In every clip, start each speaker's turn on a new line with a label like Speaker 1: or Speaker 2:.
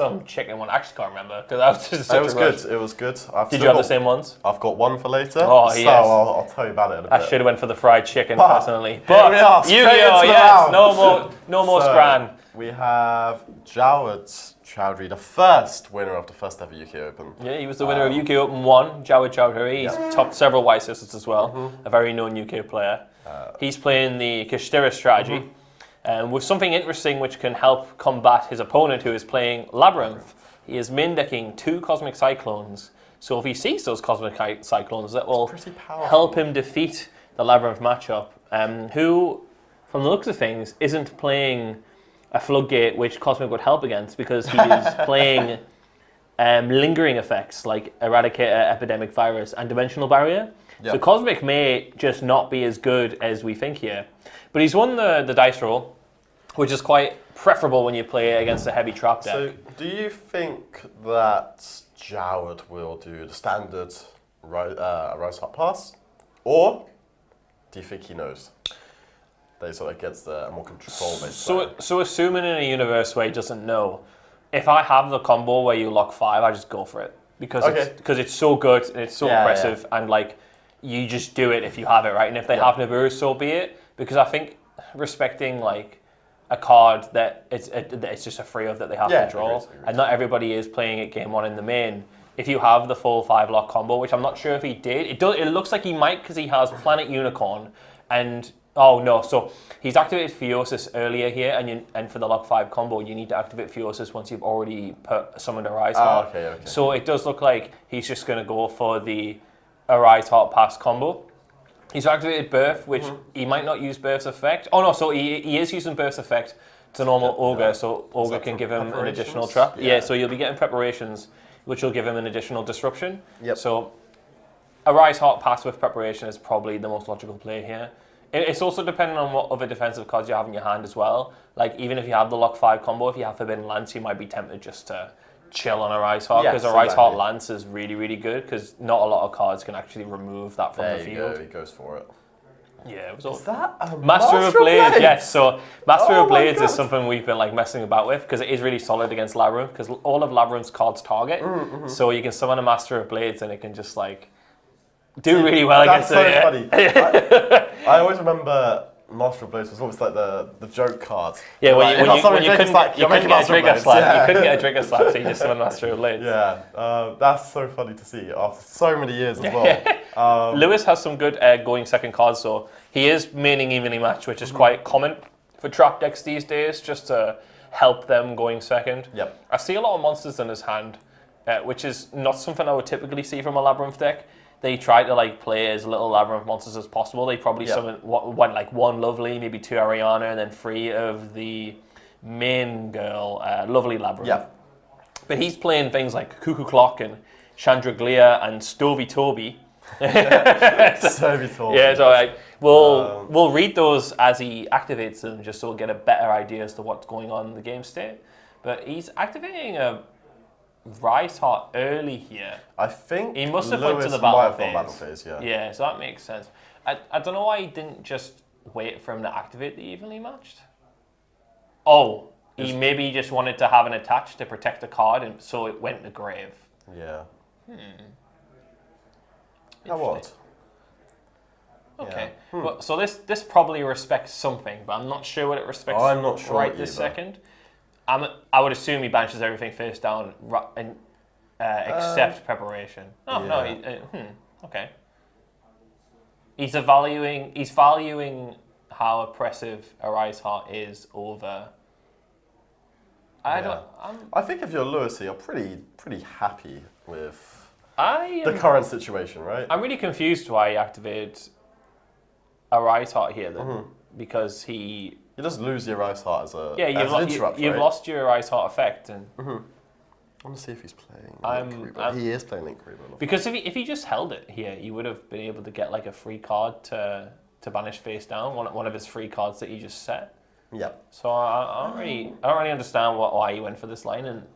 Speaker 1: some chicken one. I actually can't remember because I was just such
Speaker 2: It was good. It was good.
Speaker 1: Did you have the same ones?
Speaker 2: I've got one for later.
Speaker 1: Oh,
Speaker 2: so
Speaker 1: yes.
Speaker 2: I'll tell you about it in a bit.
Speaker 1: I should have went for the fried chicken
Speaker 2: But
Speaker 1: personally.
Speaker 2: here we are,
Speaker 1: Yu-Gi-Oh!
Speaker 2: straight into the
Speaker 1: Yes,
Speaker 2: round.
Speaker 1: no more
Speaker 2: So,
Speaker 1: Scran.
Speaker 2: We have Jawad Chowdhury, the first winner of the first ever UK Open.
Speaker 1: Yeah, he was the winner of UK Open 1, Jawad Chowdhury. He's topped several white sisters as well, a very known UK player. He's playing the Kashtira strategy, with something interesting which can help combat his opponent who is playing Labrynth. He is main decking 2 Cosmic Cyclones, so if he sees those Cosmic Cyclones, that will help him defeat the Labrynth matchup, who, from the looks of things, isn't playing a Floodgate which Cosmic would help against because he is playing lingering effects like Eradicator, Epidemic Virus, and Dimensional Barrier. Yep. So Cosmic may just not be as good as we think here. But he's won the dice roll, which is quite preferable when you play against a heavy trap deck.
Speaker 2: So do you think that Jawad will do the standard Rise Heart Pass? Or do you think he knows? They sort of gets a more control-based player.
Speaker 1: So assuming in a universe where he doesn't know, if I have the combo where you lock 5, I just go for it. Because it's so good and it's so impressive and like you just do it if you have it, right? And if they have Nibiru, so be it. Because I think respecting like a card that it's just a free of that they have to draw, and not everybody is playing it game 1 in the main. If you have the full 5 lock combo, which I'm not sure if he did, it looks like he might because he has Planet Unicorn and so he's activated Theosis earlier here, and for the lock 5 combo, you need to activate Theosis once you've already summoned a Rise Heart.
Speaker 2: Okay.
Speaker 1: So it does look like he's just going to go for the Rise Heart Pass combo. He's activated Birth, which he might not use Birth's effect. Oh no, so he is using Birth's effect to normal Ogre, so Ogre can give him an additional trap. Yeah, so you'll be getting preparations, which will give him an additional disruption.
Speaker 2: Yep.
Speaker 1: So a Rise Heart Pass with preparation is probably the most logical play here. It's also dependent on what other defensive cards you have in your hand as well. Like even if you have the lock 5 combo, if you have Forbidden Lance, you might be tempted just to chill on a Rise Heart because a Rise Heart Lance is really, really good because not a lot of cards can actually remove that from the field.
Speaker 2: He goes for it.
Speaker 1: Yeah, it was all.
Speaker 2: Is that a
Speaker 1: Master of Blades? Yes. So Master of Blades is something we've been like messing about with because it is really solid against Labrynth because all of Labrynth's cards target. So you can summon a Master of Blades and it can just like do really well against it.
Speaker 2: That's so funny. I always remember Master of Blades was always like the joke card.
Speaker 1: Yeah,
Speaker 2: when you couldn't get a
Speaker 1: Trigger Slap. You couldn't get a Trigger Slap, so you just summon Master of Blades.
Speaker 2: Yeah, that's so funny to see after so many years as well.
Speaker 1: Lewis has some good going second cards, so he is maining evenly matched, which is quite common for trap decks these days, just to help them going second.
Speaker 2: Yep.
Speaker 1: I see a lot of monsters in his hand, which is not something I would typically see from a Labrynth deck. They try to like play as little Labrynth monsters as possible. They probably summon one Lovely, maybe 2 Ariana, and then 3 of the main girl, Lovely Labrynth.
Speaker 2: Yeah.
Speaker 1: But he's playing things like Cuckoo Clock and Chandraglia and Stovey Toby.
Speaker 2: Stovey Toby.
Speaker 1: Yeah, it's all right. We'll read those as he activates them, just so we'll get a better idea as to what's going on in the game state. But he's activating a Rise Heart early here.
Speaker 2: I think
Speaker 1: he must have
Speaker 2: Lewis
Speaker 1: went to the battle phase. Yeah, so that makes sense. I don't know why he didn't just wait for him to activate the evenly matched. Oh, he maybe just wanted to have an attach to protect a card, and so it went to grave.
Speaker 2: Yeah. How odd.
Speaker 1: Okay. Well, so this probably respects something, but I'm not sure what it respects.
Speaker 2: I'm not sure
Speaker 1: right this second. I would assume he banishes everything face down and except preparation. Oh no, okay. He's valuing how oppressive a Rise Heart is over. I
Speaker 2: think if you're Lewis, you're pretty happy with
Speaker 1: the
Speaker 2: current situation, right?
Speaker 1: I'm really confused why he activated a Rise Heart here then, because he.
Speaker 2: You just lose your Rise Heart as an interrupt,
Speaker 1: you've lost your Rise Heart effect, and
Speaker 2: I want to see if he's playing. He is playing Link Reaver.
Speaker 1: Because if he just held it here, he would have been able to get like a free card to banish face down, one of his free cards that he just set.
Speaker 2: Yeah.
Speaker 1: So I don't really understand why he went for this line, and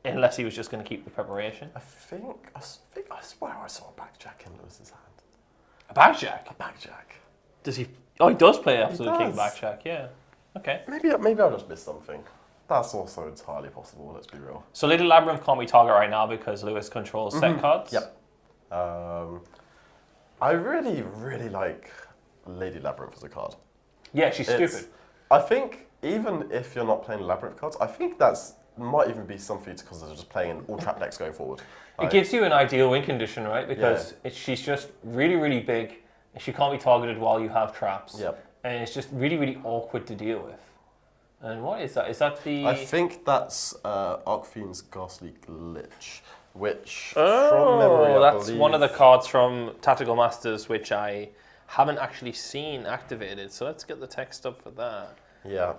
Speaker 1: unless he was just going to keep the preparation.
Speaker 2: I swear I saw a backjack in Lewis's hand.
Speaker 1: A backjack?
Speaker 2: A backjack.
Speaker 1: Does he? Oh, he does play Absolute King backjack. Yeah. Okay.
Speaker 2: Maybe I just missed something. That's also entirely possible, let's be real.
Speaker 1: So Lady Labrynth can't be target right now because Lewis controls set cards?
Speaker 2: Yep. I really, really like Lady Labrynth as a card.
Speaker 1: Yeah, she's stupid.
Speaker 2: I think even if you're not playing Labyrinth cards, I think that's might even be something because they're just playing all trap decks going forward.
Speaker 1: It gives you an ideal win condition, right? Because she's just really, really big, and she can't be targeted while you have traps.
Speaker 2: Yep.
Speaker 1: And it's just really, really awkward to deal with. And what is that? Is that the...
Speaker 2: I think that's Arcfiend's Ghastly Glitch, which from memory,
Speaker 1: that's one of the cards from Tactical Masters, which I haven't actually seen activated. So let's get the text up for that.
Speaker 2: Yeah.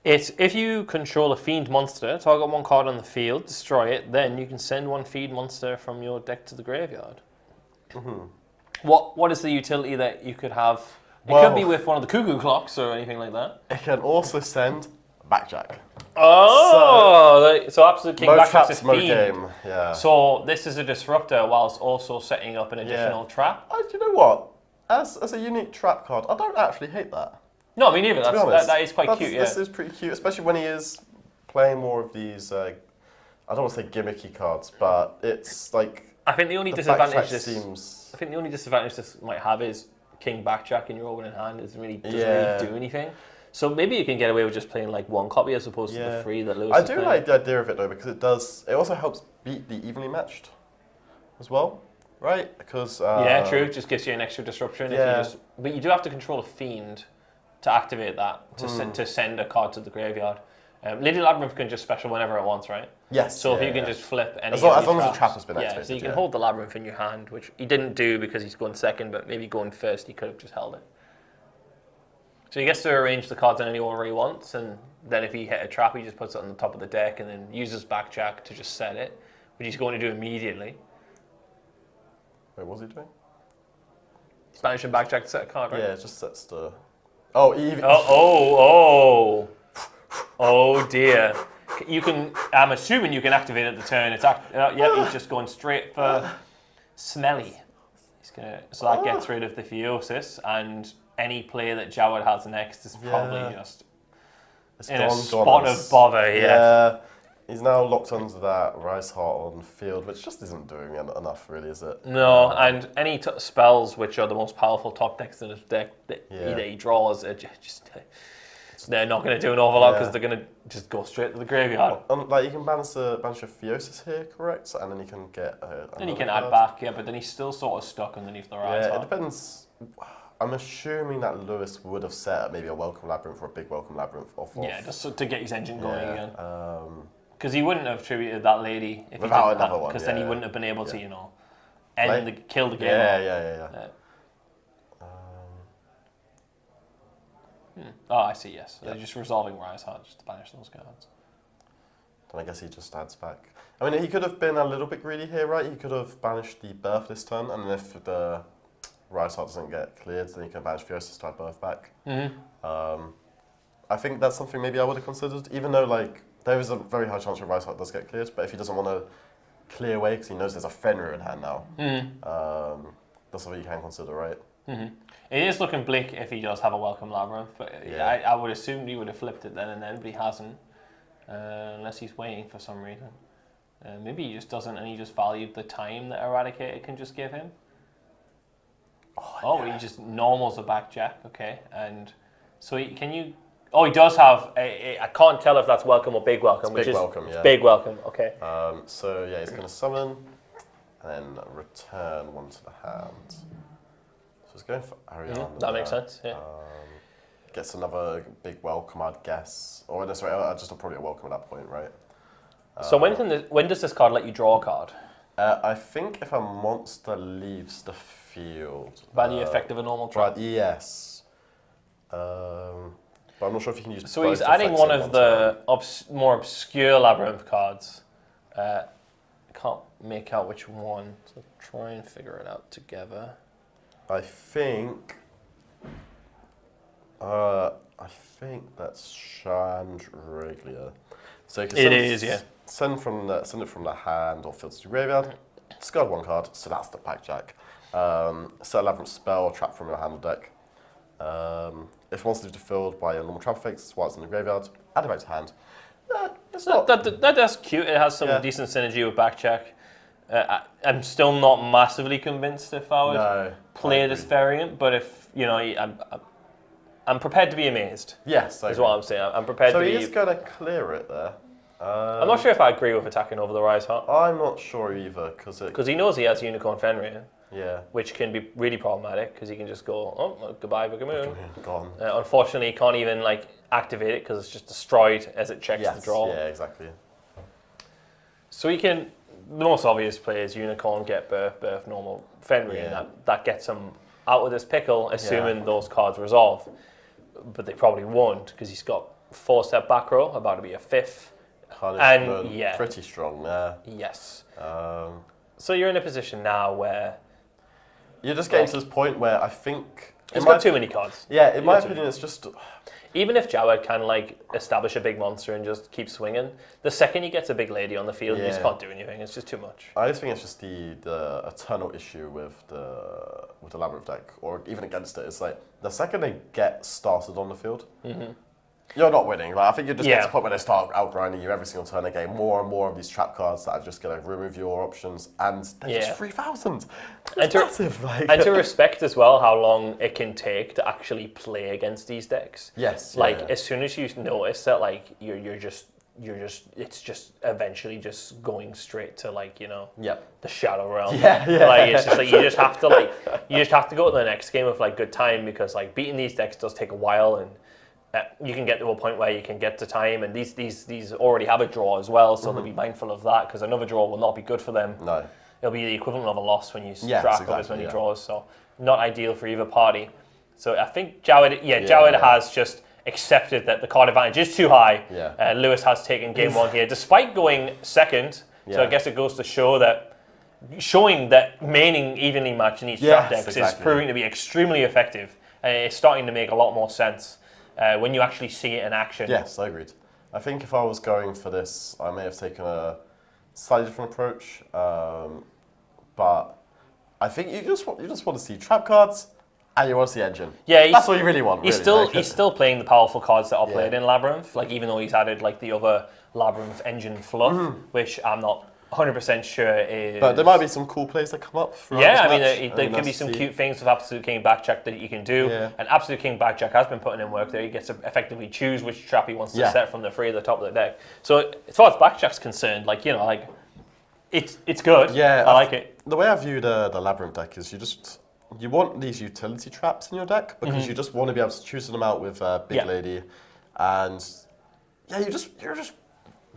Speaker 1: It's if you control a fiend monster, target one card on the field, destroy it, then you can send one fiend monster from your deck to the graveyard. Mm-hmm. What is the utility that you could have? It could be with one of the cuckoo clocks or anything like that.
Speaker 2: It can also send Backjack.
Speaker 1: Oh, so absolute king Backjack's a fiend.
Speaker 2: Game. Yeah.
Speaker 1: So this is a disruptor whilst also setting up an additional trap.
Speaker 2: You know what? As a unique trap card, I don't actually hate that.
Speaker 1: No, me neither. That is quite cute. Yeah.
Speaker 2: This is pretty cute, especially when he is playing more of these. I don't want to say gimmicky cards, but it's like.
Speaker 1: I think the only disadvantage this might have is king Backjack in your opening hand doesn't really do anything. So maybe you can get away with just playing like one copy as opposed to the three that Lewis is playing.
Speaker 2: Like the idea of it though because it also helps beat the evenly matched as well, right? Because
Speaker 1: true. It just gives you an extra disruption. But you do have to control a fiend to activate that to send a card to the graveyard. Lady Labrynth can just special whenever it wants, right?
Speaker 2: Yes.
Speaker 1: So if you can just flip any
Speaker 2: as long as the trap has been activated.
Speaker 1: Yeah, so you can hold the Labrynth in your hand, which he didn't do because he's going second, but maybe going first he could have just held it. So he gets to arrange the cards in any order he wants, and then if he hit a trap, he just puts it on the top of the deck and then uses Backjack to just set it, which he's going to do immediately.
Speaker 2: Wait, what's he doing?
Speaker 1: Spanish and Backjack to set a card, right?
Speaker 2: Yeah, it just sets the... Oh
Speaker 1: dear. You can. I'm assuming you can activate at the turn. He's just going straight for Smelly. So that gets rid of the Theosis, and any player that Jawad has next is probably just in a spot of bother.
Speaker 2: Yeah. He's now locked onto that Rise Heart on field, which just isn't doing enough, really, is it?
Speaker 1: No, and any spells which are the most powerful top decks in his deck that he draws are just they're not going to do an awful lot because they're going to just go straight to the graveyard.
Speaker 2: Like you can balance your Theosis here, correct? And then you can get.
Speaker 1: Then you can add back, but then he's still sort of stuck underneath the Rise Heart.
Speaker 2: It depends. I'm assuming that Lewis would have set maybe a Welcome Labyrinth or a big Welcome Labyrinth off.
Speaker 1: Yeah, just to get his engine going again. Because he wouldn't have tributed that lady if
Speaker 2: without
Speaker 1: he did
Speaker 2: another one.
Speaker 1: Because then he wouldn't have been able to, kill the game.
Speaker 2: Yeah.
Speaker 1: Oh, I see. Yes, they're just resolving Rise Heart just to banish those cards.
Speaker 2: Then I guess he just adds back. I mean, he could have been a little bit greedy here, right? He could have banished the Birth this turn, and if the Rise Heart doesn't get cleared, then he can banish Theosis to add Birth back. I think that's something maybe I would have considered, even though there is a very high chance your Rise Heart does get cleared, but if he doesn't want to clear away because he knows there's a Fenrir in hand now, that's something you can consider, right?
Speaker 1: It is looking bleak if he does have a Welcome Labyrinth, but I would assume he would have flipped it then and then, but he hasn't, unless he's waiting for some reason. Maybe he just doesn't, and he just valued the time that Eradicator can just give him. He just normals a Backjack, okay, and so he does have I can't tell if that's Welcome or Big Welcome.
Speaker 2: Big Welcome, yeah.
Speaker 1: Big Welcome, okay.
Speaker 2: So he's going to summon and then return one to the hand. So he's going for Ariana.
Speaker 1: That makes sense, yeah.
Speaker 2: Gets another Big Welcome, I'd guess. Or just probably a Welcome at that point, right?
Speaker 1: So when does this card let you draw a card?
Speaker 2: I think if a monster leaves the field.
Speaker 1: By the effect of a normal trap?
Speaker 2: Right, yes. But I'm not sure if you can use.
Speaker 1: So he's adding one of the more obscure Labyrinth cards. Can't make out which one, so try and figure it out together.
Speaker 2: I think that's Chandriglia. So you can send it from the hand or field to the graveyard. Discard one card, so that's the Backjack. Set a Labyrinth spell or trap from your hand or deck. If it wants to be filled by a normal trap fix while it's in the graveyard, add it back to hand. It's
Speaker 1: No,
Speaker 2: not.
Speaker 1: that's cute. It has some decent synergy with backcheck. I'm still not massively convinced if I would play this variant, but if I'm prepared to be amazed.
Speaker 2: Yes,
Speaker 1: is what I'm saying. I'm prepared to be.
Speaker 2: So he's going to clear it there.
Speaker 1: I'm not sure if I agree with attacking over the Rise Hot.
Speaker 2: I'm not sure either,
Speaker 1: because he knows he has Unicorn Fenrir.
Speaker 2: Yeah.
Speaker 1: Which can be really problematic because he can just go, oh, goodbye, Boogamoon.
Speaker 2: Gone.
Speaker 1: Unfortunately, he can't even activate it because it's just destroyed as it checks the draw.
Speaker 2: Yeah, exactly.
Speaker 1: So he can. The most obvious play is Unicorn, get Birth, normal Fenrir, and that gets him out of this pickle, assuming those cards resolve. But they probably won't because he's got 4-step back row, about to be a 5th.
Speaker 2: And pretty strong there.
Speaker 1: Yes. So you're in a position now where
Speaker 2: you're just getting to this point where I think
Speaker 1: he's got too many cards.
Speaker 2: Yeah, in my opinion, it's just
Speaker 1: even if Jawed can establish a big monster and just keep swinging, the second he gets a big lady on the field, he just can't do anything. It's just too much.
Speaker 2: I just think it's just the eternal issue with the Labrynth deck, or even against it. It's like the second they get started on the field, you're not winning. I think you just get to the point where they start outgrinding you every single turn. They get more and more of these trap cards that are just going to remove your options, and they're just 3,000. It's massive.
Speaker 1: And to respect as well how long it can take to actually play against these decks.
Speaker 2: Yes.
Speaker 1: As soon as you notice that it's just eventually just going straight to the Shadow Realm. It's just you just have to go to the next game with good time, because beating these decks does take a while, and you can get to a point where you can get to time, and these already have a draw as well, so they'll be mindful of that, because another draw will not be good for them.
Speaker 2: No.
Speaker 1: It'll be the equivalent of a loss when you draft as many draws, so not ideal for either party. So I think Jawed has just accepted that the card advantage is too high. Lewis has taken game one here, despite going second, so I guess it goes to showing that maining evenly matched in each trap decks is proving to be extremely effective, and it's starting to make a lot more sense. When you actually see it in action.
Speaker 2: Yes, I agreed. I think if I was going for this, I may have taken a slightly different approach. But I think you just want to see trap cards, and you want to see engine. Yeah, that's what you really want.
Speaker 1: He's still playing the powerful cards that are played in Labrynth. Even though he's added the other Labrynth engine fluff, which I'm not 100% sure is.
Speaker 2: But there might be some cool plays that come up.
Speaker 1: There can be some cute things with Absolute King backcheck that you can do. And Absolute King backcheck has been putting in work there. He gets to effectively choose which trap he wants to set from the three at the top of the deck. So as far as backcheck's concerned, it's good.
Speaker 2: Yeah,
Speaker 1: I like it.
Speaker 2: The way I view the Labrynth deck is you want these utility traps in your deck, because you just want to be able to choose them out with Big Lady, and you just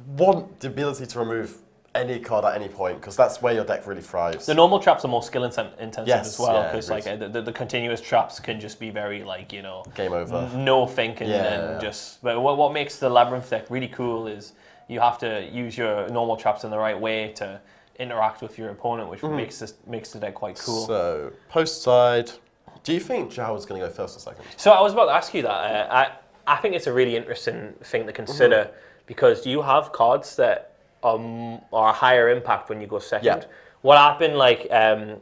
Speaker 2: want the ability to remove any card at any point, because that's where your deck really thrives.
Speaker 1: The normal traps are more skill intensive as well, because the continuous traps can just be very
Speaker 2: game over,
Speaker 1: no thinking, and just. But what makes the Labrynth deck really cool is you have to use your normal traps in the right way to interact with your opponent, which makes the deck quite cool.
Speaker 2: So post side, do you think Jawed's going to go first or second?
Speaker 1: So I was about to ask you that. I think it's a really interesting thing to consider, because you have cards that are higher impact when you go second. What I've been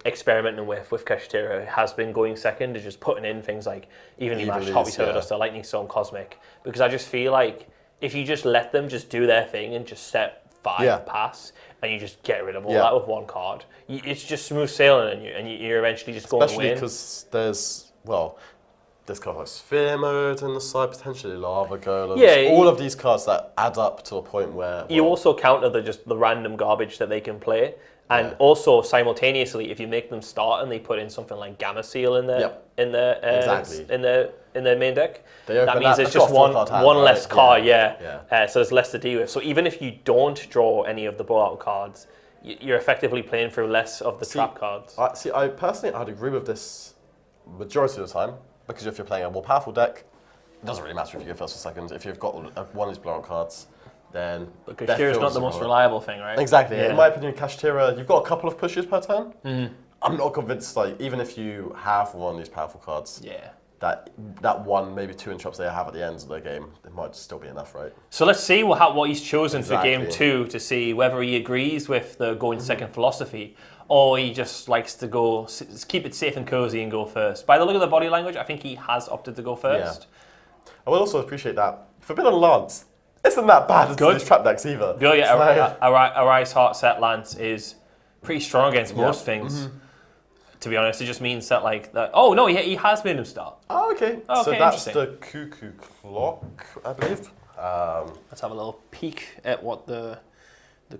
Speaker 1: experimenting with Kashtira has been going second, is just putting in things like Evenly Matched, Hobby Turtles, the Lightning Storm, Cosmic, because I just feel like if you just let them just do their thing and just set 5 pass, and you just get rid of all that with one card, it's just smooth sailing, and you're eventually just going to win.
Speaker 2: Especially because there's cards like Sphere Mode in the side, potentially Lava Golems. All of these cards that add up to a point where
Speaker 1: you also counter the random garbage that they can play, and also simultaneously, if you make them start and they put in something like Gamma Seal in their in their main deck, that means it's just one less card. So there's less to deal with. So even if you don't draw any of the blowout cards, you're effectively playing through less of the trap cards.
Speaker 2: I personally, I'd agree with this majority of the time. Because if you're playing a more powerful deck, it doesn't really matter if you go first or second. If you've got one of these blowout cards, then.
Speaker 1: But Kashtira's not the most reliable thing, right?
Speaker 2: Exactly. In my opinion, Kashtira, you've got a couple of pushes per turn. I'm not convinced, even if you have one of these powerful cards, that one, maybe 2 interrupts they have at the end of the game, it might still be enough, right?
Speaker 1: So let's see what he's chosen for game 2 to see whether he agrees with the going second philosophy, or he just likes to go keep it safe and cozy and go first. By the look of the body language, I think he has opted to go first.
Speaker 2: I will also appreciate that Forbidden Lance isn't that bad as these trap decks either.
Speaker 1: Good, yeah. A Rise Heart set Lance is pretty strong against most things. To be honest, it just means that Oh no, he has made him start.
Speaker 2: Oh, okay. So that's the Cuckoo Clock, I believe.
Speaker 1: Let's have a little peek at what the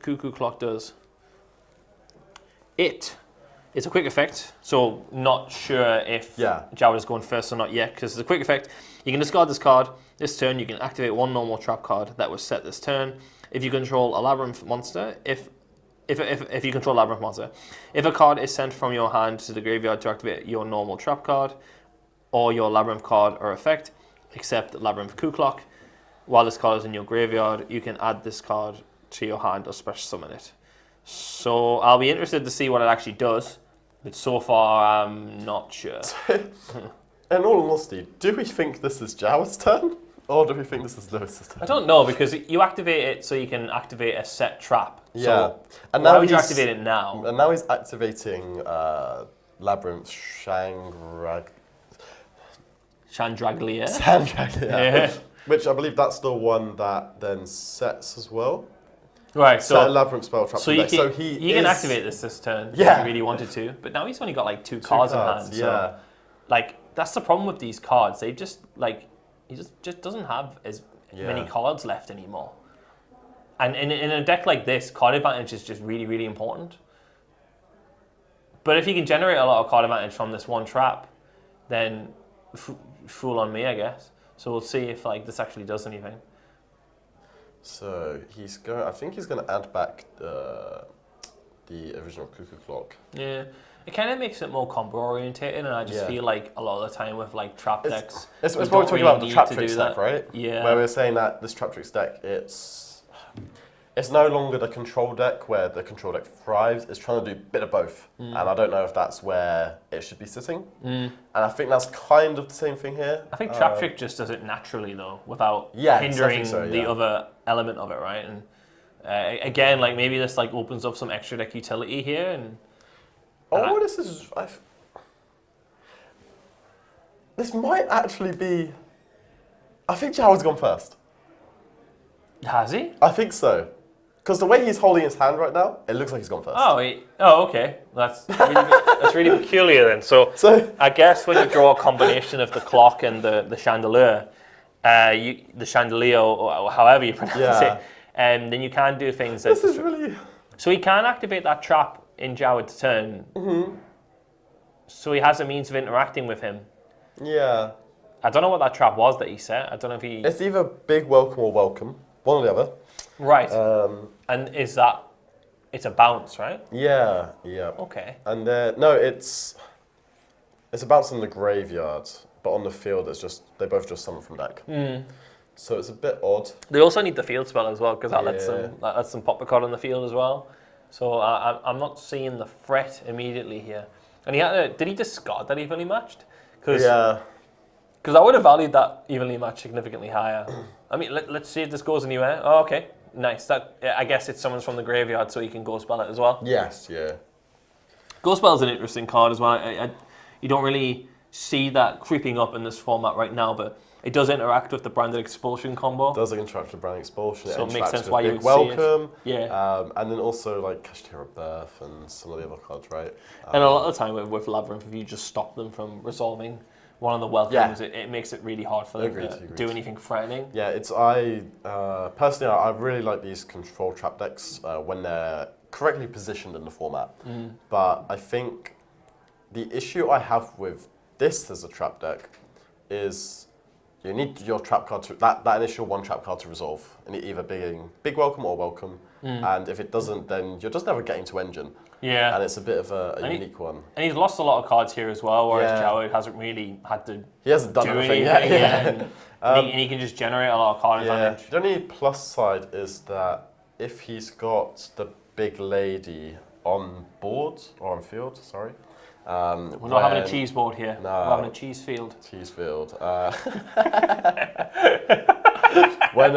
Speaker 1: Cuckoo Clock does. It's a quick effect, so not sure if Jowd is going first or not yet, because it's a quick effect. You can discard this card. This turn, you can activate one normal trap card that was set this turn. If you control a Labrynth monster, if you control Labrynth monster, if a card is sent from your hand to the graveyard to activate your normal trap card, or your Labrynth card or effect, except Labrynth Cuckoo Clock, while this card is in your graveyard, you can add this card to your hand or special summon it. So I'll be interested to see what it actually does, but so far I'm not sure.
Speaker 2: In all honesty, do we think this is Jowd's turn? Or do we think this is Lewis's turn?
Speaker 1: I don't know, because you activate it so you can activate a set trap.
Speaker 2: Yeah.
Speaker 1: So
Speaker 2: and
Speaker 1: why would you activate it now?
Speaker 2: And now he's activating Labrynth Chandraglia.
Speaker 1: Yeah.
Speaker 2: Which I believe that's the one that then sets as well.
Speaker 1: Right, so
Speaker 2: set a Labrynth spell trap.
Speaker 1: So you can activate this turn if you really wanted to, but now he's only got two cards in hand. So that's the problem with these cards. They just he just doesn't have as many cards left anymore. And in a deck like this, card advantage is just really, really important. But if you can generate a lot of card advantage from this one trap, then fool on me, I guess. So we'll see if this actually does anything.
Speaker 2: So I think he's going to add back the original Cuckoo Clock.
Speaker 1: Yeah. It kind of makes it more combo orientated, and I just feel like a lot of the time with trap decks,
Speaker 2: it's what we're talking about the Trap Tricks deck, right?
Speaker 1: Yeah.
Speaker 2: Where we're saying that this Trap Tricks deck, it's no longer the control deck where the control deck thrives. It's trying to do a bit of both, and I don't know if that's where it should be sitting. And I think that's kind of the same thing here.
Speaker 1: I think Trap Trick just does it naturally though, without hindering the other element of it, right? And again, maybe this opens up some extra deck utility here, and.
Speaker 2: This might actually be. I think Jowd's gone first.
Speaker 1: Has he?
Speaker 2: I think so. Because the way he's holding his hand right now, it looks like he's gone first.
Speaker 1: Oh, okay. That's really peculiar then. So I guess when you draw a combination of the clock and the chandelier, the chandelier, or however you pronounce it, then you can do things.
Speaker 2: This is really.
Speaker 1: So he can activate that trap in Jowd's turn. So he has a means of interacting with him.
Speaker 2: Yeah.
Speaker 1: I don't know what that trap was that he set. I don't know if he.
Speaker 2: It's either big welcome or welcome, one or the other.
Speaker 1: Right. And is that? It's a bounce, right?
Speaker 2: Yeah.
Speaker 1: Okay.
Speaker 2: And no, it's a bounce in the graveyard, but on the field they both just summon from deck. So it's a bit odd.
Speaker 1: They also need the field spell as well, because that lets them pop a card on the field as well. So I'm not seeing the threat immediately here. And did he discard that evenly matched? Because I would have valued that evenly matched significantly higher. I mean, let's see if this goes anywhere. Oh, okay, nice. I guess it summons from the graveyard, so you can go spell it as well.
Speaker 2: Yes, yeah.
Speaker 1: Go spell is an interesting card as well. You don't really see that creeping up in this format right now, but it does interact with the Branded Expulsion combo.
Speaker 2: It does interact with Branded Expulsion.
Speaker 1: So it makes sense why you would
Speaker 2: welcome.
Speaker 1: See it. Yeah.
Speaker 2: And then also Kashtira Birth and some of the other cards, right?
Speaker 1: And a lot of the time with Labrynth, if you just stop them from resolving one of the welcomes, it makes it really hard for them to do anything threatening.
Speaker 2: Yeah, personally, I really like these control trap decks when they're correctly positioned in the format. But I think the issue I have with this as a trap deck is you need your trap card that initial one trap card to resolve, and either being big welcome or welcome. And if it doesn't, then you're just never getting to engine. Yeah. And it's a bit of a unique one.
Speaker 1: And he's lost a lot of cards here as well, whereas Jowd hasn't really had to.
Speaker 2: He hasn't done anything
Speaker 1: yet. And he can just generate a lot of card advantage.
Speaker 2: The only plus side is that if he's got the big lady on board or on field, sorry.
Speaker 1: We're not having a cheese board here. No, we're having a cheese field.
Speaker 2: Cheese field. When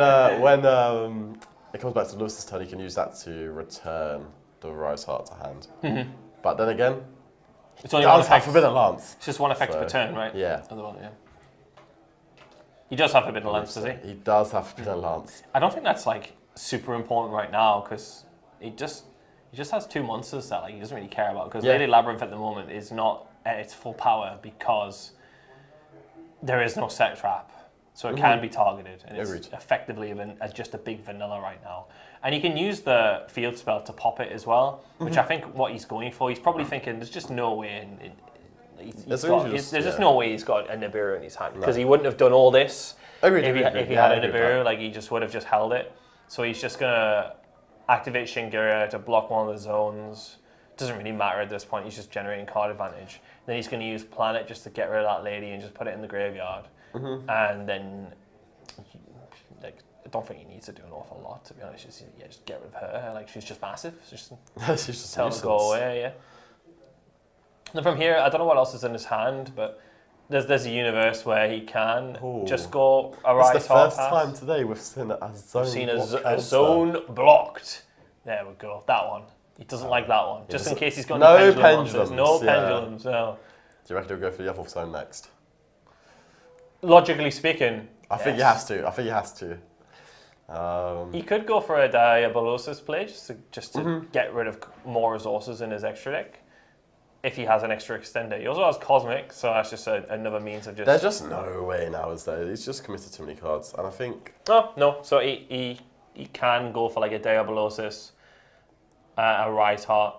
Speaker 2: it comes back to Lewis's turn, he can use that to return the Rise Heart to hand. But then again,
Speaker 1: It's only one
Speaker 2: does have
Speaker 1: effect.
Speaker 2: Forbidden Lance.
Speaker 1: It's just one effect
Speaker 2: So,
Speaker 1: per turn, right?
Speaker 2: Yeah.
Speaker 1: Other one, yeah. He does have Forbidden Lance, does he?
Speaker 2: He does have Forbidden Lance.
Speaker 1: I don't think that's like super important right now because he just has 2 monsters that like he doesn't really care about because Lady Labrynth at the moment is not at its full power because there is no set trap, so it can be targeted and it's effectively just a big vanilla right now. And you can use the field spell to pop it as well, which I think what he's going for. He's probably thinking there's just no way there's just no way he's got a Nibiru in his hand because he wouldn't have done all this if he had a Nibiru. Like he just would have just held it. So he's just gonna activate Shingira to block one of the zones. Doesn't really matter at this point. He's just generating card advantage. Then he's gonna use Planet just to get rid of that lady and just put it in the graveyard. And then, like, I don't think he needs to do an awful lot to be honest. Just get rid of her. Like she's just massive. She's just tell her to go away. Yeah. And from here, I don't know what else is in his hand, but there's a universe where he can just go a right.
Speaker 2: It's the first time today we've seen a zone
Speaker 1: blocked. There we go. That one. He doesn't like that one. Just in case he's got
Speaker 2: no
Speaker 1: pendulums. No pendulums. No.
Speaker 2: Do you reckon he'll go for the other zone next?
Speaker 1: Logically speaking,
Speaker 2: I think he has to.
Speaker 1: He could go for a Diabolosis play just to get rid of more resources in his extra deck. If he has an extra extender. He also has Cosmic, so that's just another means of just...
Speaker 2: There's just no way now, is there? He's just committed too many cards, and I think...
Speaker 1: No. So he can go for like a Diabolosis, a Rise Heart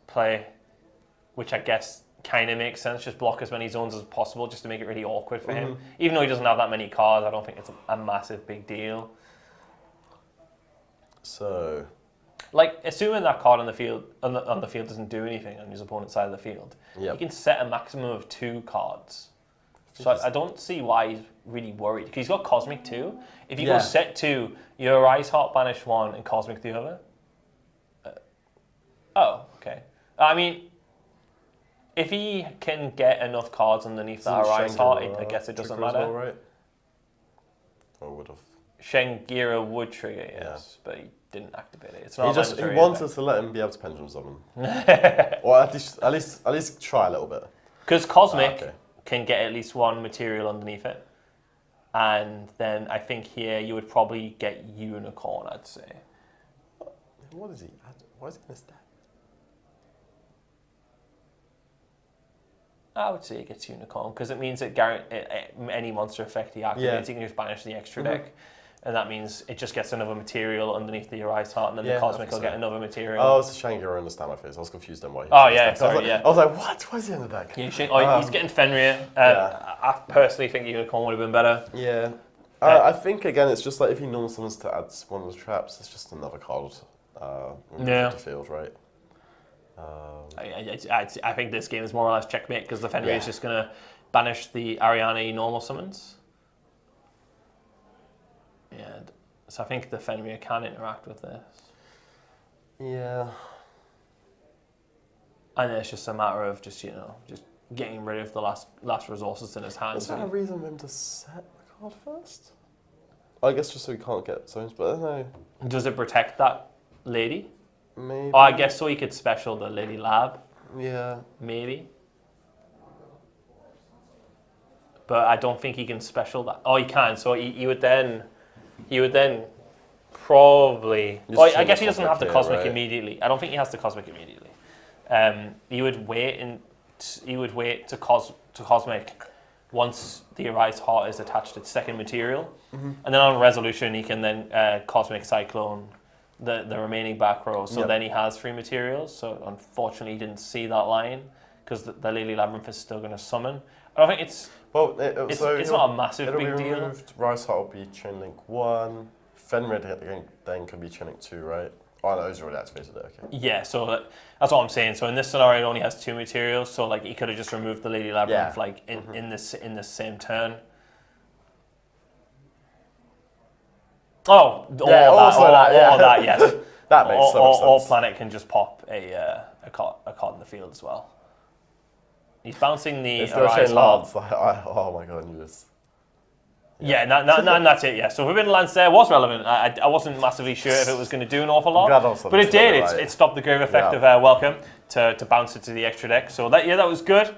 Speaker 1: play, which I guess kind of makes sense. Just block as many zones as possible just to make it really awkward for him. Even though he doesn't have that many cards, I don't think it's a massive big deal.
Speaker 2: So...
Speaker 1: Like, assuming that card on the field doesn't do anything on his opponent's side of the field, he can set a maximum of 2 cards. So I don't see why he's really worried. Because he's got Cosmic too. If you go set 2, your Rise Heart banish 1 and Cosmic the other. Okay. I mean, if he can get enough cards underneath that Rise Heart, I guess it doesn't matter.
Speaker 2: Well, right? Or would have.
Speaker 1: Shengira would trigger, yes, but he didn't activate it. It's not
Speaker 2: he wanted to let him be able to pendulum summon, or at least try a little bit.
Speaker 1: Because Cosmic can get at least 1 material underneath it, and then I think here you would probably get Unicorn. I'd say.
Speaker 2: What is he? Why is he in his deck?
Speaker 1: I would say it gets Unicorn because it means that any monster effect he activates, he can just banish the extra deck. And that means it just gets another material underneath the Rise Heart, and then the Cosmic will get another material.
Speaker 2: Oh, it's a Shanghai understand my face. I was confused then why he
Speaker 1: I
Speaker 2: was like, what? Why is he in the deck?
Speaker 1: Yeah, he's getting Fenrir. I personally think Unicorn would have been better.
Speaker 2: Yeah. I think, again, it's just like if he normal summons to add one of the traps, it's just another card the field, right?
Speaker 1: I think this game is more or less checkmate because the Fenrir is just going to banish the Ariane normal summons. Yeah, so I think the Fenrir can interact with this.
Speaker 2: Yeah.
Speaker 1: And it's just a matter of just getting rid of the last resources in his hand.
Speaker 2: Is there a reason for him to set the card first? I guess just so he can't get zones, but I don't know.
Speaker 1: Does it protect that lady?
Speaker 2: Maybe.
Speaker 1: Oh, I guess so he could special the Lady Lab.
Speaker 2: Yeah.
Speaker 1: Maybe. But I don't think he can special that. Oh, he can. So he would then probably... I guess he doesn't have the Cosmic immediately. I don't think he has the Cosmic immediately. He would wait to Cosmic once the Arise Heart is attached to its second material. And then on Resolution, he can then Cosmic Cyclone the remaining back row. So then he has 3 materials. So unfortunately, he didn't see that line because the Lady Labrynth is still going to summon. I don't think it's...
Speaker 2: Well,
Speaker 1: it's not a massive big deal.
Speaker 2: Removed. Rise Heart will be Chain Link 1. Fenrir then can be Chain Link 2, right? Oh, no, he's already activated it, okay.
Speaker 1: Yeah, so that's what I'm saying. So in this scenario, it only has 2 materials. So like he could have just removed the Lady Labrynth in this same turn. All that, yes.
Speaker 2: That makes so much sense.
Speaker 1: All Planet can just pop a card in the field as well. He's bouncing the Arise Heart.
Speaker 2: Oh my god, I knew this.
Speaker 1: Yeah, and that's it. Yeah, so Forbidden Lance there was relevant. I wasn't massively sure if it was going to do an awful lot, but it did. It stopped the grave effect of Welcome to bounce it to the extra deck. So that was good.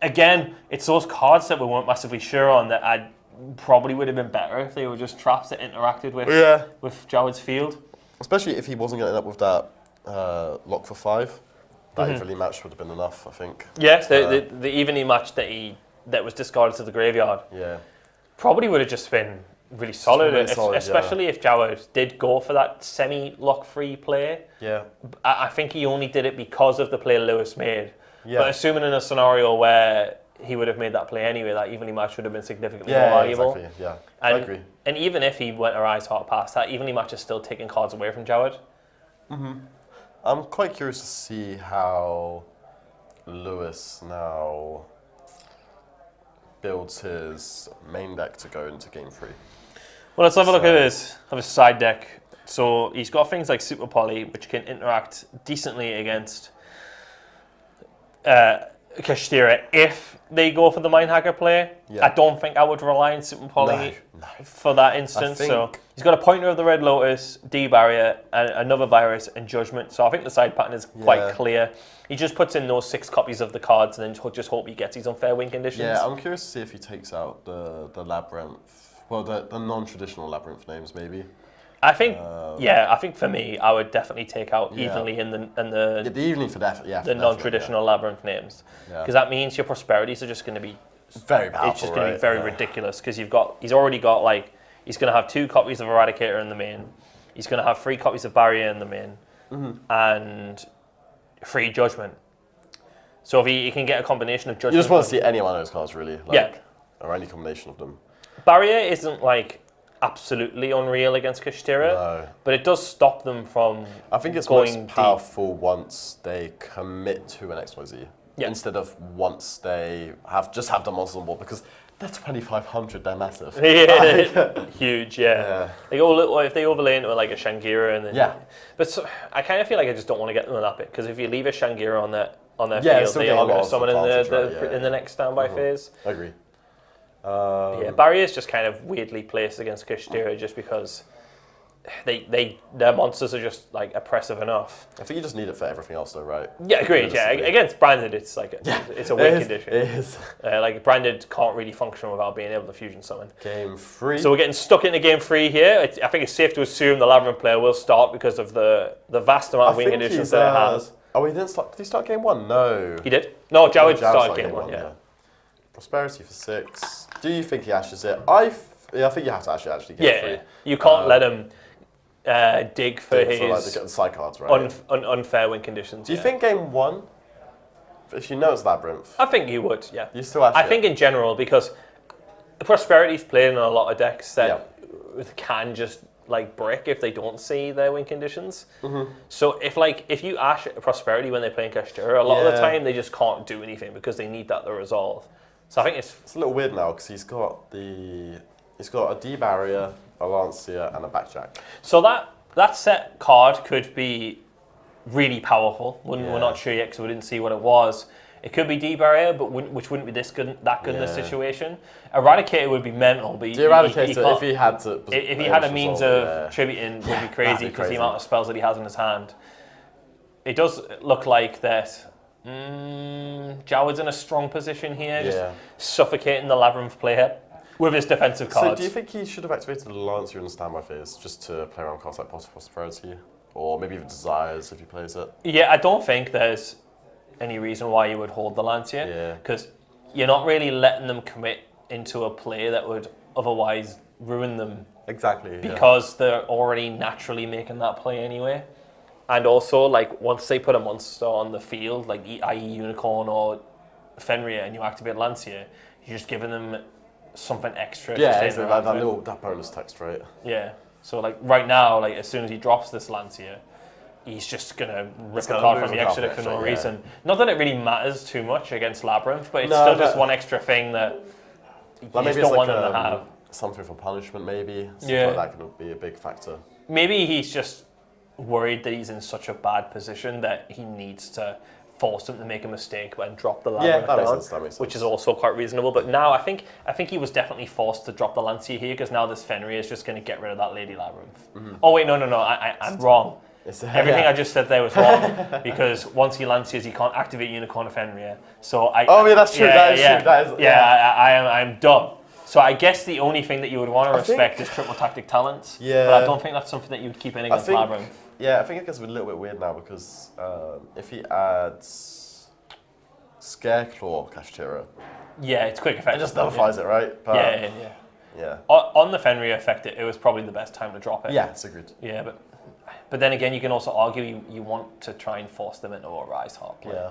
Speaker 1: Again, it's those cards that we weren't massively sure on that I probably would have been better if they were just traps that interacted with Jawad's field.
Speaker 2: Especially if he wasn't going to end up with that lock for 5. That evenly match would have been enough, I think.
Speaker 1: Yes, the evenly match that was discarded to the graveyard.
Speaker 2: Yeah.
Speaker 1: Probably would have just been really solid, especially if Jawad did go for that semi-lock-free play.
Speaker 2: Yeah.
Speaker 1: I think he only did it because of the play Lewis made.
Speaker 2: Yeah.
Speaker 1: But assuming in a scenario where he would have made that play anyway, that evenly match would have been significantly more valuable.
Speaker 2: Exactly. Yeah,
Speaker 1: I
Speaker 2: agree.
Speaker 1: And even if he went Arise Heart past, that evenly match is still taking cards away from Jawad.
Speaker 2: I'm quite curious to see how Lewis now builds his main deck to go into game 3.
Speaker 1: Well, let's have a look at this. Have a side deck. So he's got things like Super Poly, which can interact decently against Kashtira if they go for the Mind Hacker play. I don't think I would rely on Super Poly for that instance. So he's got a Pointer of the Red Lotus, D-Barrier, and another Virus and Judgment. So I think the side pattern is quite clear. He just puts in those 6 copies of the cards and then just hope he gets his unfair win conditions.
Speaker 2: Yeah, I'm curious to see if he takes out the Labrynth, well, the non-traditional Labrynth names maybe.
Speaker 1: I think, I think for me, I would definitely take out Evenly and the
Speaker 2: Evenly for definitely,
Speaker 1: the non-traditional Labrynth names, because that means your prosperities are just going to be
Speaker 2: very powerful.
Speaker 1: It's just going to be very ridiculous because he's already got he's going to have 2 copies of Eradicator in the main, he's going to have 3 copies of Barrier in the main, and 3 Judgment. So if he can get a combination of Judgment,
Speaker 2: you just want to see any one of those cards really, or any combination of them.
Speaker 1: Barrier isn't absolutely unreal against Kashtira, but it does stop them from
Speaker 2: I think it's
Speaker 1: going
Speaker 2: most powerful once they commit to an XYZ instead of once they have the monsters on board, because they're 2,500, they're massive.
Speaker 1: Huge, if they overlay into a Shangira and then but so, I kind of feel like I just don't want to get them on that bit, because if you leave a Shangira on their field, they are going to summon in the next standby phase.
Speaker 2: I agree.
Speaker 1: Barrier is just kind of weirdly placed against Kashtira just because their monsters are just oppressive enough.
Speaker 2: I think you just need it for everything else though, right?
Speaker 1: Yeah, agreed. Yeah, against Branded, it's it's a win condition.
Speaker 2: It is.
Speaker 1: Branded can't really function without being able to fusion summon.
Speaker 2: Game 3.
Speaker 1: So we're getting stuck into game 3 here. I think it's safe to assume the Labyrinth player will start because of the vast amount of win conditions that it has.
Speaker 2: Oh, he didn't start. Did he start game 1? No.
Speaker 1: He did. No, Jawad started game 1. Yeah.
Speaker 2: Prosperity for 6. Do you think he ashes it? I think you have to actually get 3.
Speaker 1: You can't let him dig for his
Speaker 2: the side cards, right?
Speaker 1: Unfair win conditions.
Speaker 2: Do you think game 1, if you know it's Labrynth?
Speaker 1: I think you would, yeah.
Speaker 2: You still ash
Speaker 1: I think in general, because Prosperity's played in a lot of decks that can just brick if they don't see their win conditions. So if you ash Prosperity when they're playing Kashtira, a lot of the time they just can't do anything because they need that to resolve. So I think it's
Speaker 2: a little weird now because he's got a D barrier, a Lancia, and a backjack.
Speaker 1: So that set card could be really powerful. We're not sure yet because we didn't see what it was. It could be D barrier, but which wouldn't be that good in this situation. Eradicator would be mental, but
Speaker 2: if he had
Speaker 1: a means of tributing, would be crazy because the amount of spells that he has in his hand. It does look like that. Jawad's in a strong position here, just suffocating the Labyrinth player with his defensive cards.
Speaker 2: So do you think he should have activated the Lancia in the standby phase just to play around cards like Prosperity? Or maybe even Desires if he plays it?
Speaker 1: Yeah, I don't think there's any reason why you would hold the Lancia, because you're not really letting them commit into a play that would otherwise ruin them.
Speaker 2: Exactly.
Speaker 1: Because they're already naturally making that play anyway. And also, once they put a monster on the field, i.e. Unicorn or Fenrir, and you activate Lancia, you're just giving them something extra.
Speaker 2: That bonus text, right?
Speaker 1: Yeah. So, right now, as soon as he drops this Lancia, he's just going to rip a card from the extra deck for no reason. Not that it really matters too much against Labyrinth, but it's still just one extra thing that you just don't want them to have.
Speaker 2: Something for punishment, maybe. Something like that could be a big factor.
Speaker 1: Maybe he's just worried that he's in such a bad position that he needs to forced him to make a mistake and drop the
Speaker 2: Yeah,
Speaker 1: Labrynth
Speaker 2: that makes
Speaker 1: down,
Speaker 2: sense. That makes sense.
Speaker 1: which is also quite reasonable. But now I think he was definitely forced to drop the Lancia here because now this Fenrir is just going to get rid of that Lady Labrynth. Oh wait, no, I'm wrong. Everything I just said there was wrong because once he Lancias, he can't activate Unicorn or Fenrir. So
Speaker 2: that's true. That is.
Speaker 1: I'm dumb. So I guess the only thing that you would want to respect is triple tactic talents.
Speaker 2: Yeah.
Speaker 1: But I don't think that's something that you would keep in against Labrynth.
Speaker 2: Yeah, I think it gets a little bit weird now because if he adds Scareclaw Kashtira,
Speaker 1: yeah, it's quick effect.
Speaker 2: it just nullifies it, right? But, yeah.
Speaker 1: On the Fenrir effect, it was probably the best time to drop it.
Speaker 2: Yeah, it's agreed.
Speaker 1: Yeah, but then again, you can also argue you want to try and force them into a Rise Heart play.
Speaker 2: Yeah.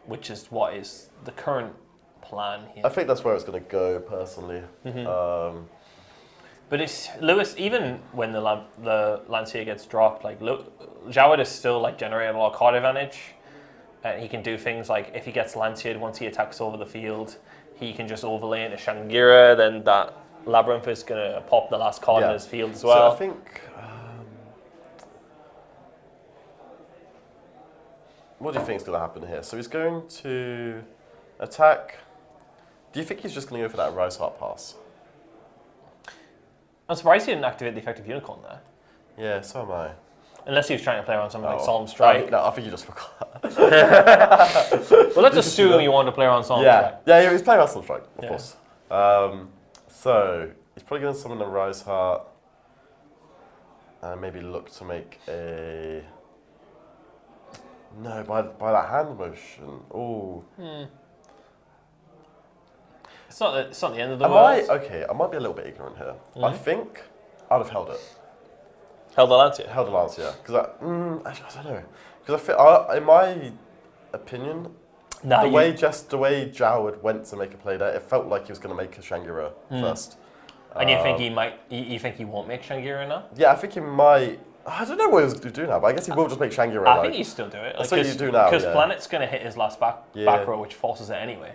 Speaker 1: Which is what is the current plan here.
Speaker 2: I think that's where it's going to go, personally.
Speaker 1: But it's Lewis. Even when the Lancia gets dropped, like Jawed is still like generating a lot of card advantage. He can do things like if he gets Lancia'd once he attacks over the field, he can just overlay into Shangira. Then that Labrynth is gonna pop the last card in his field as well.
Speaker 2: So I think. What do you think is going to happen here? So he's going to attack. Do you think he's just going to go for that Rise Heart pass?
Speaker 1: I'm surprised he didn't activate the effective Unicorn there.
Speaker 2: Yeah, so am I.
Speaker 1: Unless he was trying to play around something like Solemn Strike.
Speaker 2: No, I think you just forgot.
Speaker 1: Well, let's assume you want to play around Solemn Strike.
Speaker 2: Yeah, he's playing around Solemn Strike, of course. So he's probably going to summon the Rise Heart and maybe look to make a. No, by that hand motion. Ooh.
Speaker 1: It's not the end of the world.
Speaker 2: I might be a little bit ignorant here. I think I'd have held it.
Speaker 1: Held the Lancia?
Speaker 2: Held the Lancia. Because I don't know. Because I feel, in my opinion, the way Jawed went to make a play there, it felt like he was going to make a Shangira first.
Speaker 1: And you think he might? You think he won't make Shangira now?
Speaker 2: Yeah, I think he might. I don't know what he's going to do now, but I guess he will just make Shangira.
Speaker 1: I think he still do it.
Speaker 2: That's what you do now.
Speaker 1: Because Planet's going to hit his last back row, which forces it anyway.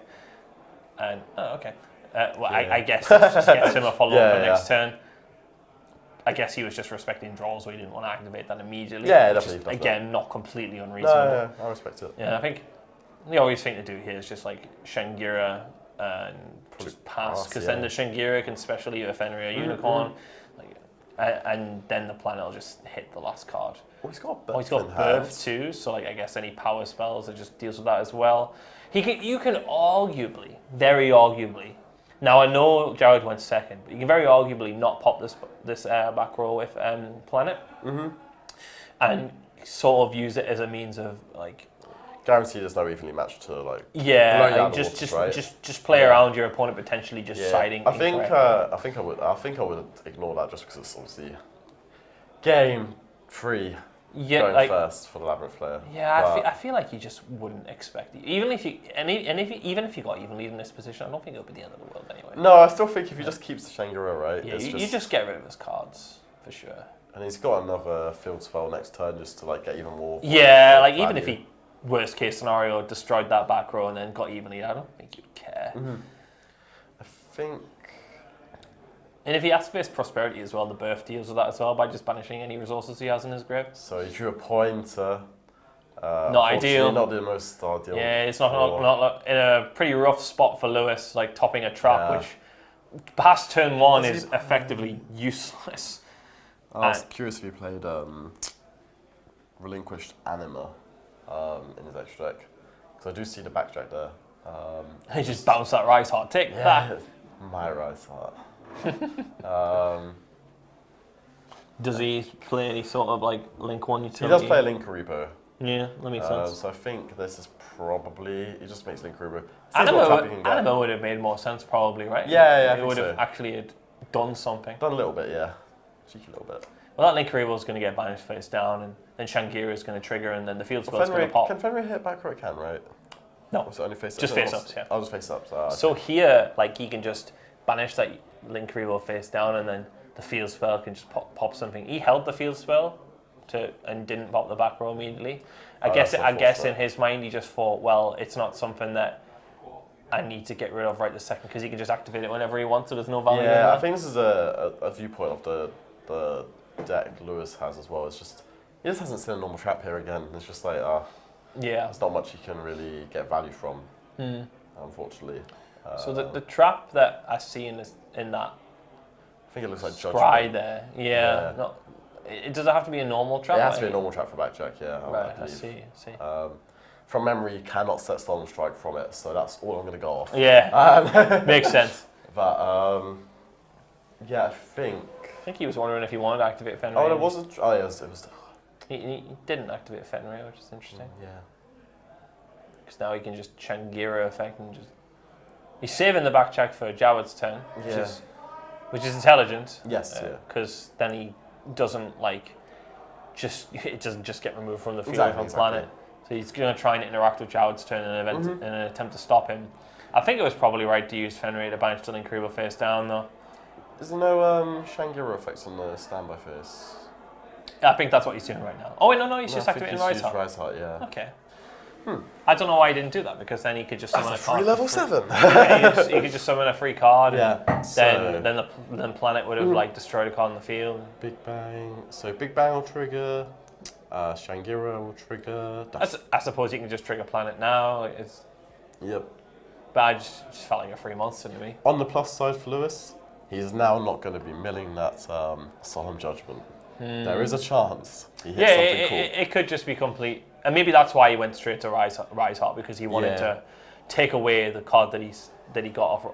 Speaker 1: And I guess it just gets him a follow up for next turn. I guess he was just respecting draws, so he didn't want to activate that immediately.
Speaker 2: Yeah, definitely.
Speaker 1: Again, not completely unreasonable.
Speaker 2: No, I respect it.
Speaker 1: Yeah, I think the obvious thing to do here is just like Shangira and just pass, because then the Shangira can special either Fenrir or Unicorn, and then the Planet will just hit the last card.
Speaker 2: Oh, he's got
Speaker 1: Birth too, so like I guess any power spells it just deals with that as well. You can arguably, very arguably. Now I know Jawed went second, but you can very arguably not pop this back row with Planet, and sort of use it as a means of like
Speaker 2: guaranteed there's no evenly matched to like
Speaker 1: just play around your opponent potentially just siding.
Speaker 2: I think I would ignore that just because it's obviously game 3. Going first for the Labrynth player.
Speaker 1: Yeah, I feel like you just wouldn't expect it. Even if you got even lead in this position, I don't think it would be the end of the world anyway.
Speaker 2: No, I still think if he just keeps the Shangira, right?
Speaker 1: Yeah, you just get rid of his cards for sure.
Speaker 2: And he's got another field spell next turn just to like get even more.
Speaker 1: Yeah, like even if he worst case scenario destroyed that back row and then got even lead, I don't think you'd care.
Speaker 2: I think.
Speaker 1: And if he activates Prosperity as well, the Birth deals with that as well by just banishing any resources he has in his grip.
Speaker 2: So he drew a pointer.
Speaker 1: Not ideal.
Speaker 2: Not the most ideal.
Speaker 1: Yeah, it's not in a pretty rough spot for Lewis, like topping a trap, which past turn 1 is effectively useless.
Speaker 2: I was curious if he played Relinquished Anima in his extra deck. Because I do see the backtrack there.
Speaker 1: He just bounced that Rise Heart. Take that.
Speaker 2: My Rise Heart.
Speaker 1: Does he play any sort of like Link 1 utility?
Speaker 2: He does play Link Karibo.
Speaker 1: Yeah, that makes sense.
Speaker 2: So I think this is probably he just makes Link Karibo.
Speaker 1: Anima would have made more sense probably, right?
Speaker 2: Yeah,
Speaker 1: it would have actually done something.
Speaker 2: Done a little bit, yeah. Cheeky little bit.
Speaker 1: Well, that Link Karibo is going to get banished face down, and then Shangira is going to trigger, and then the field spell is going to pop.
Speaker 2: Can Fenrir hit back row? It can, right?
Speaker 1: No.
Speaker 2: Or is it only face
Speaker 1: just face ups, yeah.
Speaker 2: I'll just face ups. Okay.
Speaker 1: So here, like, he can just banish that Link Karibo face down, and then the field spell can just pop something. He held the field spell and didn't pop the back row immediately. I guess in his mind he just thought, well, it's not something that I need to get rid of right this second because he can just activate it whenever he wants, so there's no value in that.
Speaker 2: I think this is a viewpoint of the deck Lewis has as well. It's just he just hasn't seen a normal trap here again. It's just like
Speaker 1: Yeah.
Speaker 2: There's not much you can really get value from, unfortunately.
Speaker 1: So the trap that I see in that
Speaker 2: I think it looks like
Speaker 1: scry
Speaker 2: judgment.
Speaker 1: there, does it have to be a normal trap?
Speaker 2: It has to be a normal trap for backjack, yeah.
Speaker 1: Right,
Speaker 2: I
Speaker 1: I see.
Speaker 2: from memory, you cannot set stolen strike from it, so that's all I'm going to go off.
Speaker 1: Yeah, makes sense.
Speaker 2: But yeah, I think
Speaker 1: he was wondering if he wanted to activate Fenrir.
Speaker 2: Oh, it wasn't. Oh, yeah, it was.
Speaker 1: He didn't activate Fenrir, which is interesting.
Speaker 2: Yeah.
Speaker 1: Because now he can just Changira effect and just. He's saving the backjack for Jawad's turn, which is intelligent.
Speaker 2: Yes.
Speaker 1: Because then he doesn't it doesn't just get removed from the field
Speaker 2: Exactly.
Speaker 1: planet. So he's going to try and interact with Jawad's turn in an attempt to stop him. I think it was probably right to use Fenrir to banish the Linkreeble face down, though.
Speaker 2: Is there no Shangira effects on the standby face?
Speaker 1: I think that's what he's doing right now. Oh, wait, no, he's just activating Rise Heart.
Speaker 2: Rise Heart, yeah.
Speaker 1: Okay. I don't know why he didn't do that, because then he could just summon a card.
Speaker 2: Free level 7.
Speaker 1: He could just summon a free card,
Speaker 2: Yeah.
Speaker 1: and then Planet would have destroyed a card in the field.
Speaker 2: Big Bang. So Big Bang will trigger. Shangira will trigger.
Speaker 1: I suppose you can just trigger Planet now.
Speaker 2: Yep.
Speaker 1: But I just felt like a free monster to me.
Speaker 2: On the plus side for Lewis, he's now not going to be milling that Solemn Judgment. There is a chance he hits something cool.
Speaker 1: It could just be complete. And maybe that's why he went straight to Rise Heart, because he wanted to take away the card that he got off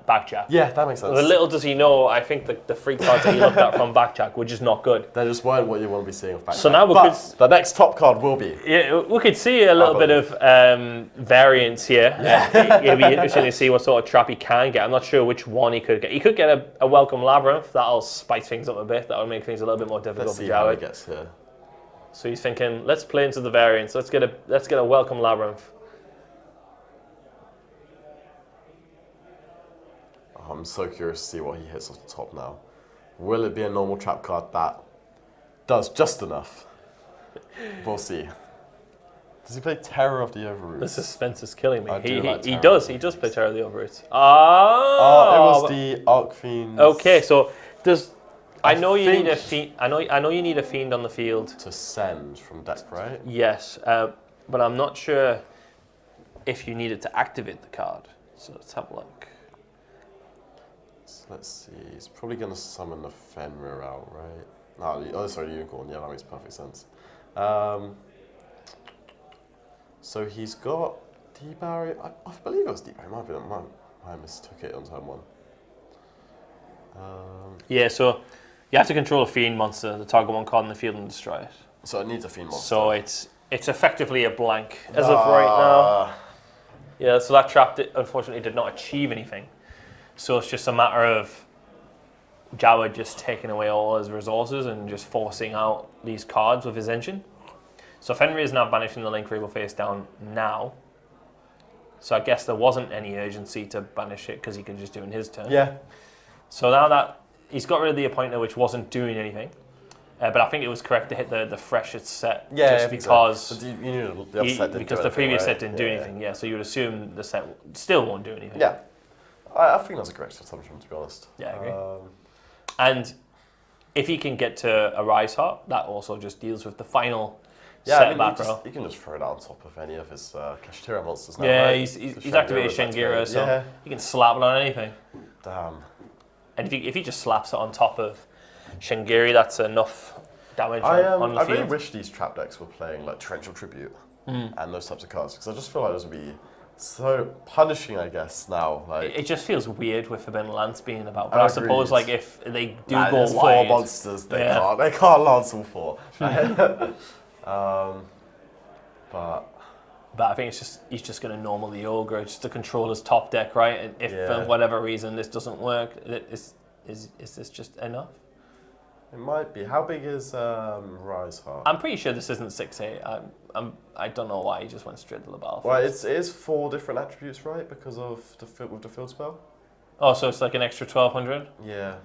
Speaker 1: Backjack.
Speaker 2: Yeah, that makes sense.
Speaker 1: But little does he know, I think the free cards that he looked at from Backjack were just not good.
Speaker 2: They just weren't what you want to be seeing of Backjack.
Speaker 1: So now
Speaker 2: the next top card will be.
Speaker 1: Yeah, we could see a little bit of variance here. Yeah. It'll be interesting to see what sort of trap he can get. I'm not sure which one he could get. He could get a Welcome Labrynth. That'll spice things up a bit. That'll make things a little bit more difficult
Speaker 2: Let's
Speaker 1: for
Speaker 2: see how he
Speaker 1: Jawed.
Speaker 2: gets here.
Speaker 1: So he's thinking, let's play into the variance. Let's get a Welcome Labrynth.
Speaker 2: I'm so curious to see what he hits off the top now. Will it be a normal trap card that does just enough? We'll see. Does he play Terror of the Overroots?
Speaker 1: The suspense is killing me. He does play Terror of the Overroots.
Speaker 2: Oh, it was the Arcfiend.
Speaker 1: Okay, so does I know you need a fiend. I know you need a fiend on the field
Speaker 2: to send from deck, right?
Speaker 1: Yes, but I'm not sure if you needed to activate the card. So let's have a look.
Speaker 2: So let's see. He's probably going to summon the Fenrir out, right? No, sorry, the Unicorn. Yeah, that makes perfect sense. So he's got D-Barrier. I believe it was D-Barrier. I mistook it on turn 1.
Speaker 1: Yeah, so you have to control a fiend monster, the target one card in the field, and destroy it.
Speaker 2: So it needs a fiend monster.
Speaker 1: So it's effectively a blank as of right now. Yeah, so that trap unfortunately did not achieve anything. So it's just a matter of Jawed just taking away all his resources and just forcing out these cards with his engine. So Fenrir is now banishing the Linkreeble face down now. So I guess there wasn't any urgency to banish it because he could just do it in his turn.
Speaker 2: Yeah.
Speaker 1: So now that he's got rid of the appointer, which wasn't doing anything, but I think it was correct to hit the freshest set just because
Speaker 2: you knew the other set didn't
Speaker 1: because the previous set didn't do anything. Yeah, so you would assume the set still won't do anything.
Speaker 2: Yeah, I think that's a correct assumption, to be honest.
Speaker 1: Yeah, I agree. And if he can get to a Rise Heart, that also just deals with the final set back row.
Speaker 2: You can just throw it on top of any of his Kashtira monsters now.
Speaker 1: Yeah,
Speaker 2: right?
Speaker 1: he's activated Shangira, so he can slap it on anything.
Speaker 2: Damn.
Speaker 1: And if he just slaps it on top of Shangiri, that's enough damage on the
Speaker 2: I
Speaker 1: field.
Speaker 2: really wish these trap decks were playing like Torrential Tribute and those types of cards, because I just feel like those would be so punishing, I guess, now. Like,
Speaker 1: it just feels weird with Forbidden Lance being about. But I suppose like if they do go wide,
Speaker 2: 4 monsters, they can't lance all 4.
Speaker 1: But I think he's just going to normal the Ogre just to control his top deck, right? And if for whatever reason this doesn't work, is this just enough?
Speaker 2: It might be. How big is Rise Heart?
Speaker 1: I'm pretty sure this isn't 6/8. I don't know why he just went straight to the battlefield.
Speaker 2: Well, it is 4 different attributes, right? Because of with the field spell.
Speaker 1: Oh, so it's like an extra 1200.
Speaker 2: Yeah.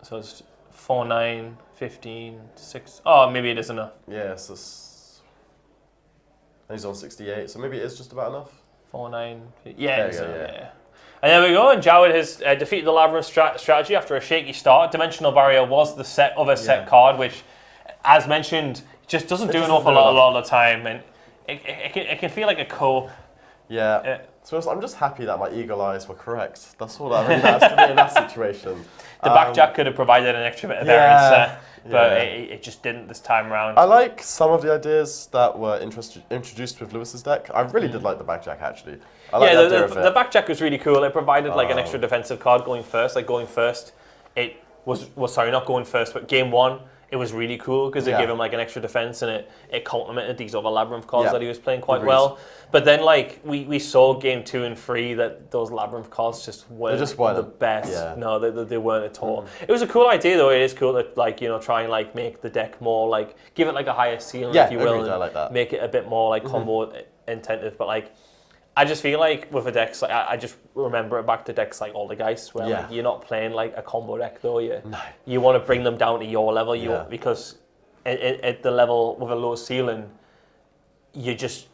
Speaker 1: So it's 4, 9, 15, 6. Oh, maybe it is enough.
Speaker 2: Yeah. So and he's on 68, so maybe it is just about enough.
Speaker 1: 4, 9. Yeah. And there we go. And Jawed has defeated the Labrynth strategy after a shaky start. Dimensional Barrier was the set card, which, as mentioned, just doesn't do an awful lot of the time. And it can feel like a cope.
Speaker 2: Yeah. So I'm just happy that my eagle eyes were correct. That's all that really matters to me in that situation.
Speaker 1: The backjack could have provided an extra bit of variance there, but it just didn't this time around.
Speaker 2: I like some of the ideas that were introduced with Lewis's deck. I really did like the backjack, actually. I like the idea of it.
Speaker 1: The backjack was really cool. It provided like an extra defensive card going first. Like going first, it was sorry, not going first, but game one, it was really cool because it gave him like an extra defense and it complemented these other Labrynth cards that he was playing quite well. But then like we saw game 2 and 3 that those Labrynth cards just weren't the best. Yeah. No, they weren't at all. It was a cool idea though. It is cool to like try and like make the deck more like give it like a higher ceiling if you will, and
Speaker 2: I like that.
Speaker 1: make it a bit more like combo intensive. But like I just feel like with a deck, like, I just remember it back to decks like Aldergeist, where like, you're not playing like a combo deck though. You want to bring them down to your level. Because at the level with a low ceiling, you just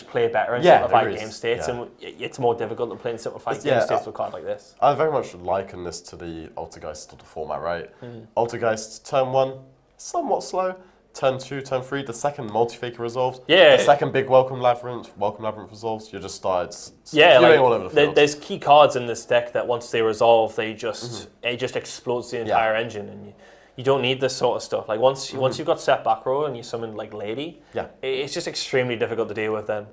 Speaker 1: play better in simplified game states, and it's more difficult than playing simplified game states with a card like this.
Speaker 2: I very much liken this to the Altergeist sort of format, right? Altergeist turn 1, somewhat slow. Turn 2, turn 3, the second multi-faker resolves. The second big Welcome Labrynth resolves. You just started spewing all over the field.
Speaker 1: There's key cards in this deck that once they resolve, they just it just explodes the entire engine, and you don't need this sort of stuff. Like once you've got set back row and you summon like Lady, it's just extremely difficult to deal with then.